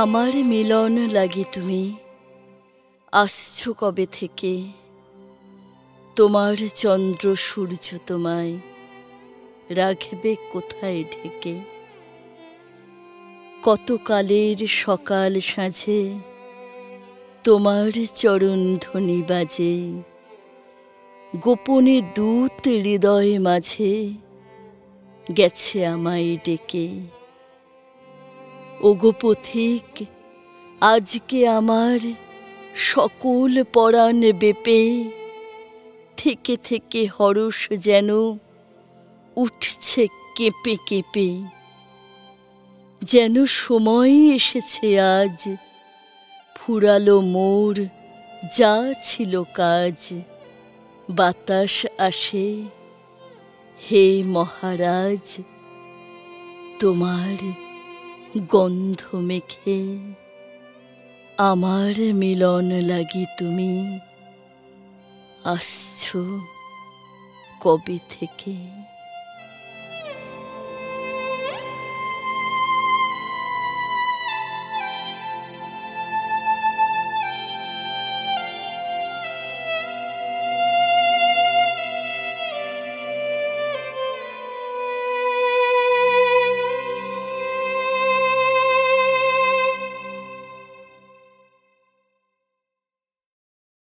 আমার মিলন লাগি তুমি আসছো কবে থেকে, তোমার চন্দ্র সূর্য তোমায় রাখবে কোথায় ঢেকে। কত কালের সকাল সাঁঝে তোমার চরণ ধ্বনি বাজে, গোপনে দূত হৃদয় মাঝে গেছে আমায় ডেকে। ওগো পথিক, আজকে আমার সকল পরাণ বেপে, থেকে থেকে হরষ যেন উঠছে কেঁপে কেঁপে। যেন সময় এসেছে আজ, ফুরালো মোর যা ছিল কাজ। বাতাস আসে হে মহারাজ তোমার গন্ধ মেখে। আমার মিলন লাগি তুমি আসছো কবে থেকে।